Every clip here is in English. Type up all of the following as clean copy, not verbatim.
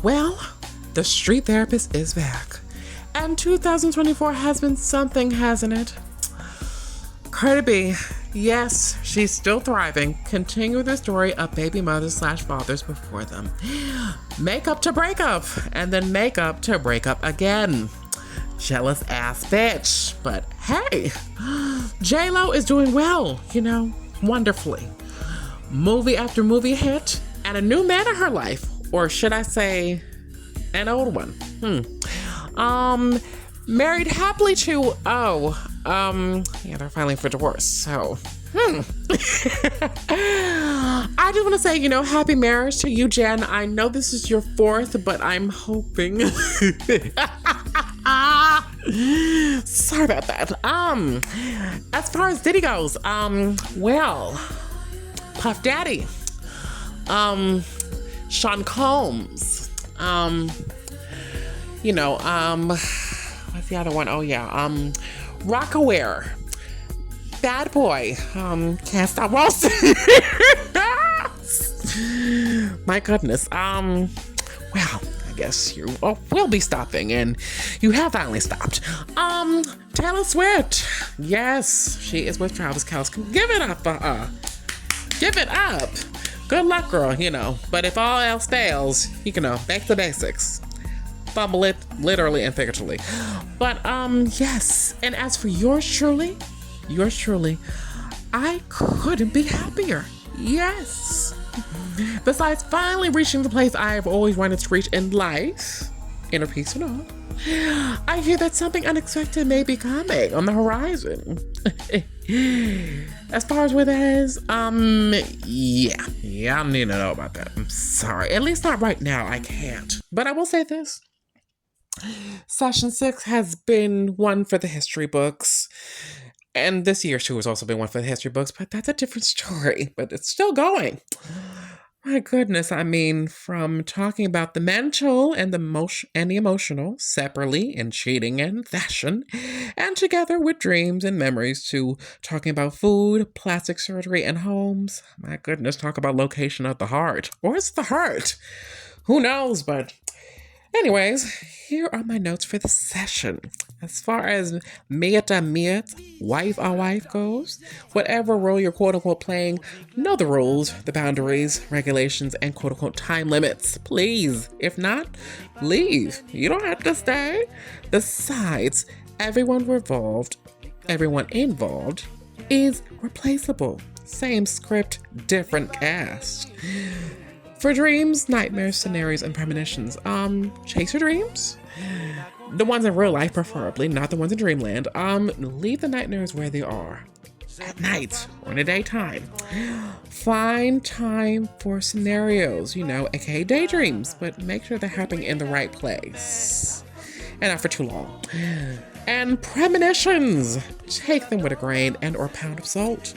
Well, the street therapist is back. And 2024 has been something, hasn't it? Cardi B, yes, she's still thriving. Continue the story of baby mothers / fathers before them. Makeup to break up, and then makeup to break up again. Jealous ass bitch. But hey, J-Lo is doing well, wonderfully. Movie after movie hit, and a new man in her life. Or should I say, an old one. Married happily to, they're filing for divorce, so, I just want to say, happy marriage to you, Jen. I know this is your fourth, but I'm hoping. Sorry about that. As far as Diddy goes, Puff Daddy, Sean Combs, what's the other one? Oh yeah, Rockaware, Bad Boy, Can't Stop Roasting. My goodness. Well, I guess we'll be stopping, and you have finally stopped. Taylor Swift. Yes, she is with Travis Kelce. Give it up for her. Give it up. Good luck, girl, But if all else fails, back to basics. Fumble it, literally and figuratively. But, yes. And as for yours truly, I couldn't be happier. Yes. Besides finally reaching the place I've always wanted to reach in life, inner peace and all, I hear that something unexpected may be coming on the horizon. As far as where that is, I don't need to know about that. I'm sorry. At least not right now. I can't. But I will say this. Session 6 has been one for the history books. And this year, too, has also been one for the history books. But that's a different story. But it's still going. My goodness, from talking about the mental and the emotional separately in cheating and fashion, and together with dreams and memories, to talking about food, plastic surgery, and homes. My goodness, talk about location of the heart. Or it's the heart. Who knows, but anyways, here are my notes for the session. As far as mate, wife goes, whatever role you're quote-unquote playing, know the rules, the boundaries, regulations, and quote-unquote time limits. Please. If not, leave. You don't have to stay. Besides, everyone involved is replaceable. Same script, different cast. For dreams, nightmares, scenarios, and premonitions, chase your dreams. The ones in real life, preferably, not the ones in dreamland. Leave the nightmares where they are. At night or in the daytime. Find time for scenarios, aka daydreams, but make sure they're happening in the right place. And not for too long. And premonitions. Take them with a grain and or pound of salt.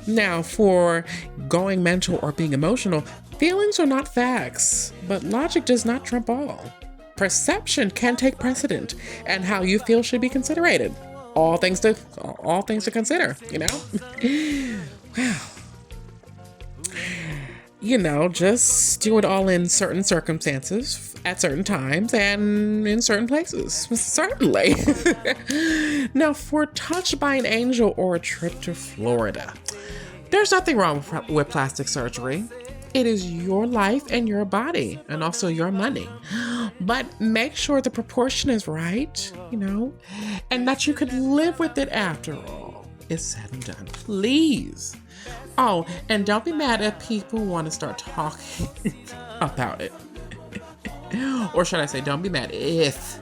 Now, for going mental or being emotional, feelings are not facts, but logic does not trump all. Perception can take precedent, and how you feel should be considered. All things to consider, Wow. Just do it all in certain circumstances, at certain times, and in certain places. Certainly. Now, for Touched by an Angel or a trip to Florida, there's nothing wrong with plastic surgery. It is your life and your body, and also your money. But make sure the proportion is right, and that you could live with it after all is said and done. Please. Oh, and don't be mad if people want to start talking about it. Or should I say, don't be mad if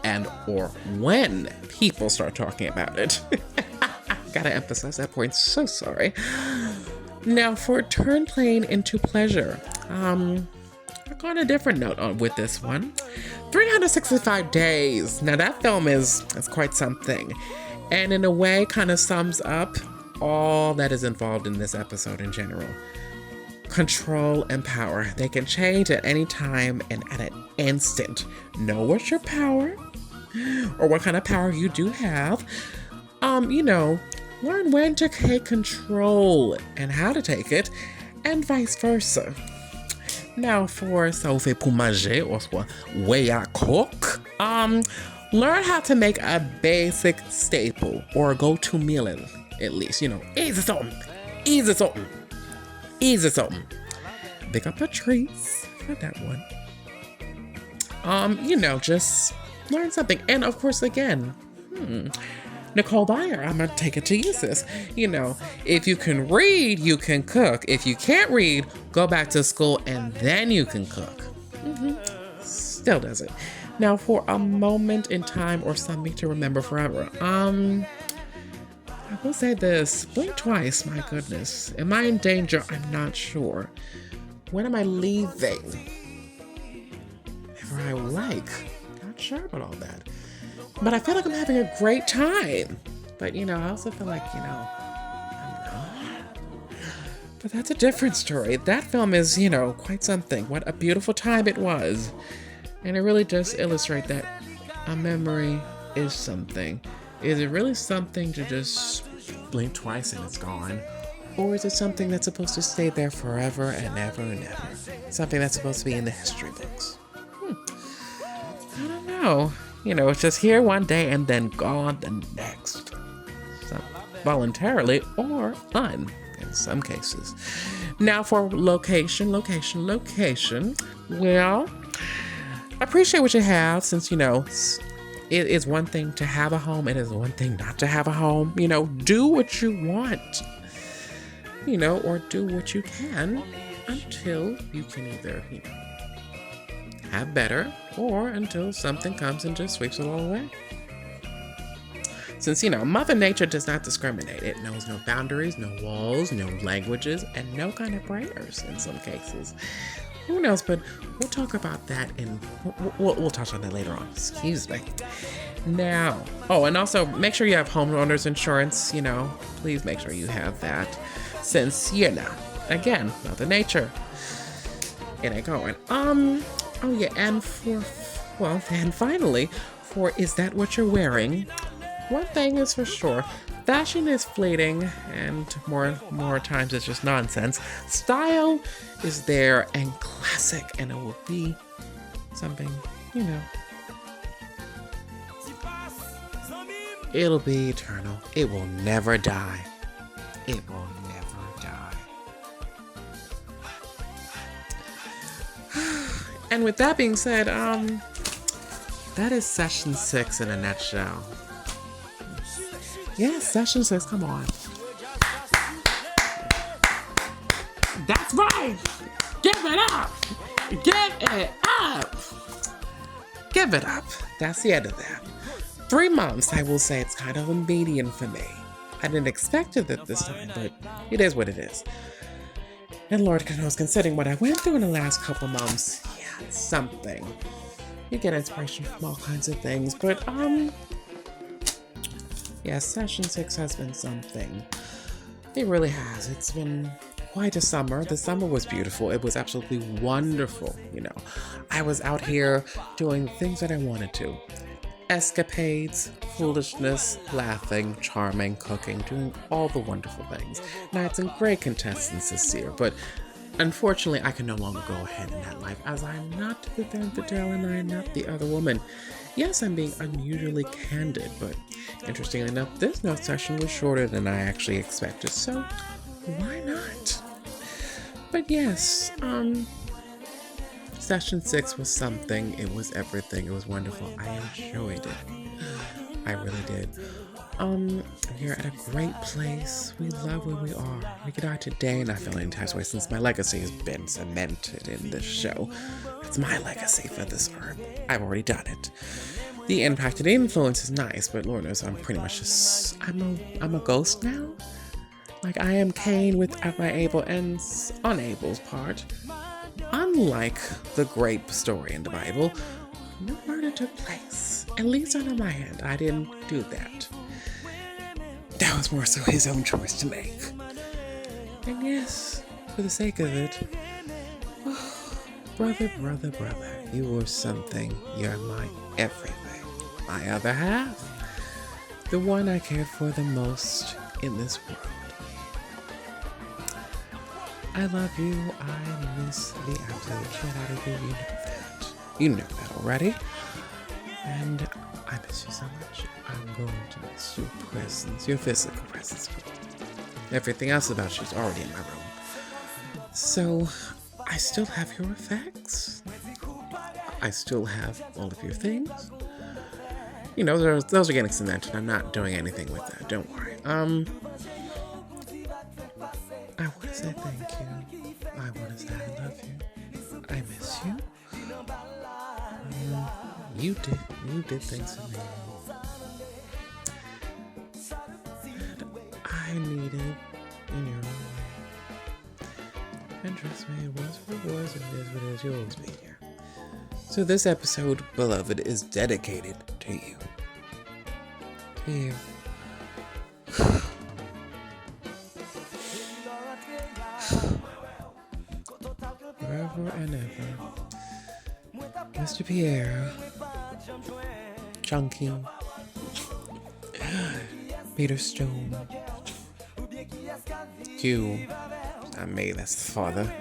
and or when people start talking about it. Gotta emphasize that point. So sorry. Now, for turn plane into pleasure. I got a different note with this one. 365 days. Now, that film is quite something. And in a way, kind of sums up all that is involved in this episode in general. Control and power. They can change at any time and at an instant. Know what's your power, or what kind of power you do have. Learn when to take control and how to take it, and vice versa. Now for sauver pour manger, or soit way I cook, learn how to make a basic staple or go-to meal at least. Easy something, easy something, easy something. Pick up a treats for that one. Just learn something. And of course, again, Nicole Byer, I'm gonna take it to you, sis. If you can read, you can cook. If you can't read, go back to school and then you can cook. Still does it. Now, for a moment in time or something to remember forever, I will say this: blink twice. My goodness, am I in danger? I'm not sure. When am I leaving? Whenever I like. Not sure about all that. But I feel like I'm having a great time. But, I also feel like, I'm not. But that's a different story. That film is, quite something. What a beautiful time it was. And it really does illustrate that a memory is something. Is it really something to just blink twice and it's gone? Or is it something that's supposed to stay there forever and ever and ever? Something that's supposed to be in the history books? I don't know. It's just here one day and then gone the next. So, voluntarily or in some cases. Now for location. Well, appreciate what you have, since, it is one thing to have a home. It is one thing not to have a home. Do what you want. Or do what you can until you can either, have better, or until something comes and just sweeps it all away. Since, Mother Nature does not discriminate. It knows no boundaries, no walls, no languages, and no kind of prayers in some cases. Who knows, but we'll talk about that we'll touch on that later on. Excuse me. Now, and also make sure you have homeowners insurance, please make sure you have that. Since, again, Mother Nature, it ain't going. Oh yeah, and finally, for is that what you're wearing? One thing is for sure, fashion is fleeting, and more times it's just nonsense. Style is there and classic, and it will be something, it'll be eternal. It will never die. It will never die. And with that being said, that is session 6 in a nutshell. Yes, session 6, come on. That's right! Give it up! Give it up! Give it up. That's the end of that. 3 months, I will say it's kind of a median for me. I didn't expect it this time, but it is what it is. And Lord knows, considering what I went through in the last couple months, it's something. You get inspiration from all kinds of things, but session 6 has been something. It really has. It's been quite a summer. The summer was beautiful. It was absolutely wonderful. I was out here doing things that I wanted to. Escapades, foolishness, laughing, charming, cooking, doing all the wonderful things. Now, I had some great contestants this year, but unfortunately, I can no longer go ahead in that life, as I'm not the femme fatale and I am not the other woman. Yes, I'm being unusually candid, but interestingly enough, this note session was shorter than I actually expected, so why not? But yes, session 6 was something. It was everything. It was wonderful. I enjoyed it. I really did. We're at a great place. We love where we are. We get out today, not feeling any type of way, since my legacy has been cemented in this show. It's my legacy for this earth. I've already done it. The impact and the influence is nice, but Lord knows I'm pretty much just, I'm a ghost now. Like I am Cain with my able and unable's part. Unlike the great story in the Bible, no murder took place. At least under my hand, I didn't do that. That was more so his own choice to make. And yes, for the sake of it, brother, you were something. You're my everything. My other half, the one I care for the most in this world. I love you. I miss the absolute shit out of you. You know that. You know that already. And I miss you so much. I'm going to miss your presence, your physical presence. Everything else about you is already in my room. So, I still have your effects. I still have all of your things. You know, those are getting cemented. I'm not doing anything with that. Don't worry. I want to say thank you. I want to say I love you. I miss you. You did things for me. And I needed in your own way. And trust me, it was what it was, and it is what it is. You'll always be here. So this episode, beloved, is dedicated to you. To you. Forever and ever. Mr. Pierre. Chunky. Peter Stone. You. Not me, that's the father.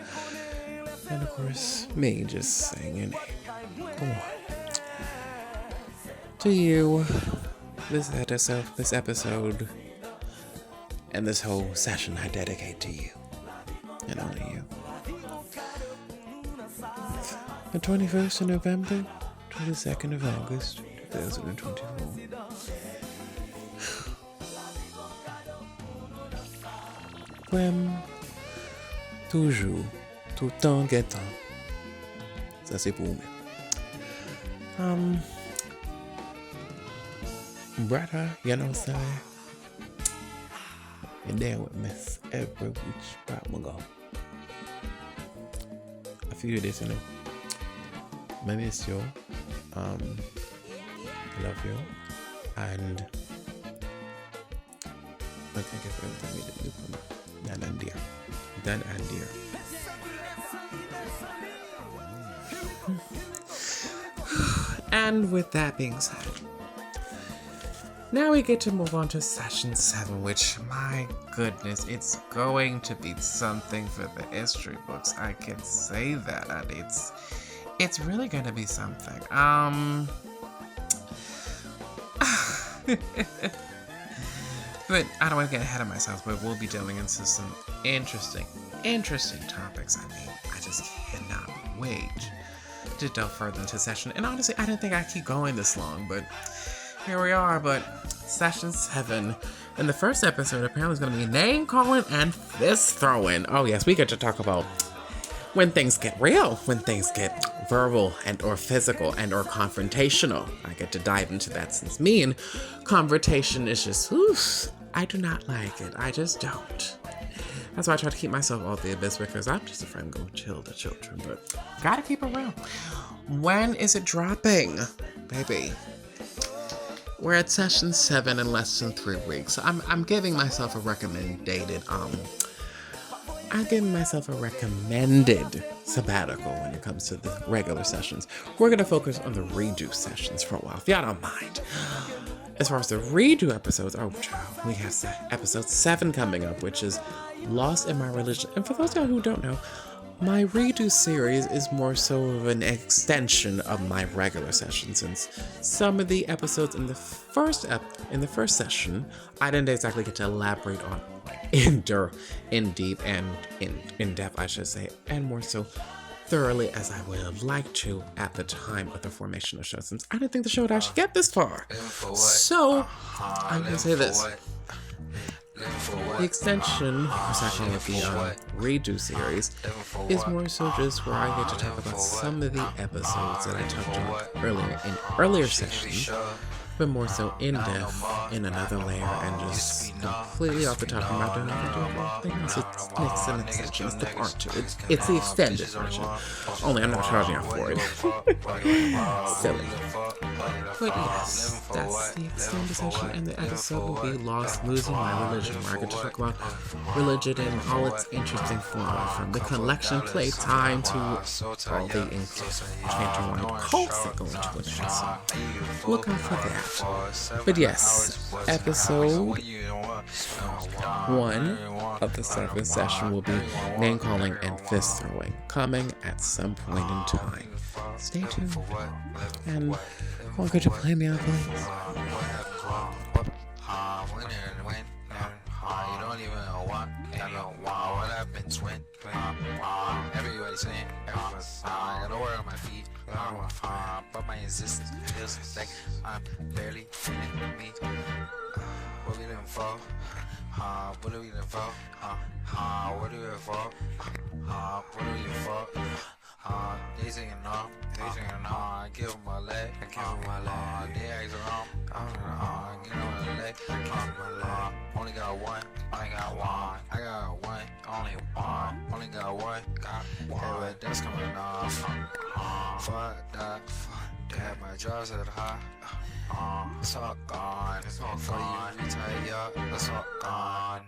And of course, me just saying your name. Come on. To you, this episode, and this whole session I dedicate to you. And only you. The 21st of November, 22nd of August, 2024. Poème toujours, tout en guettant. Ça c'est pour moi. Brother, you know, say, you're there with me every which part we go. I feel this, you know. I miss you. I love you. And I think if everything we did do for me. Done and dear. Done and dear. And with that being said, now we get to move on to session 7, which, my goodness, it's going to be something for the history books. I can say that, and it's really going to be something. But I don't want to get ahead of myself, but we'll be delving into some interesting topics. I mean, I just cannot wait to delve further into session. And honestly, I didn't think I'd keep going this long, but here we are. But session 7, and the first episode apparently is going to be name calling and fist throwing. Oh yes, we get to talk about when things get real, when things get verbal and or physical and or confrontational. I get to dive into that, since me and confrontation is just, I do not like it. I just don't. That's why I try to keep myself off the abyss, because I'm just afraid I'm going to chill the children, but gotta keep it real. When is it dropping, baby? We're at session 7 in less than 3 weeks. I'm giving myself a recommended sabbatical when it comes to the regular sessions. We're going to focus on the redo sessions for a while, if y'all don't mind. As far as the redo episodes, oh child, we have episode 7 coming up, which is Lost in My Religion. And for those of y'all who don't know, my redo series is more so of an extension of my regular session, since some of the episodes in the first session, I didn't exactly get to elaborate on in deep and in depth, I should say, and more so thoroughly as I would have liked to at the time of the formation of the show, since I didn't think the show would actually get this far. So I'm gonna say this. The extension, or second of the redo series, is more so just where I get to talk about some of the episodes that I touched on in earlier sessions, but more so in depth in another layer, and just completely off the top of my dome. It's an extension. It's the part 2. It's the extended version. Only I'm not charging out for it. Silly. But yes, that's the extended session, and the episode will be Lost, Losing My Religion, where I get to talk about religion in all its interesting form, from the collection playtime to all the intertwined cults that go into it. So look out for that. But yes, episode One of the surface session will be name calling and fist throwing, coming at some point in time. Stay tuned. And could you play me out, please? You don't even know what happens when everybody saying I got a word on my feet, but my existence feels like I'm barely feeling me. What we living for? What are we living for? What are we living for? What are we living for? They singing no, I give them my leg, they ask around, give them my leg, only got one, I got one, only got one, hey, that's coming off, fuck that, my jobs at high, it's all gone, for you retire, it's all gone.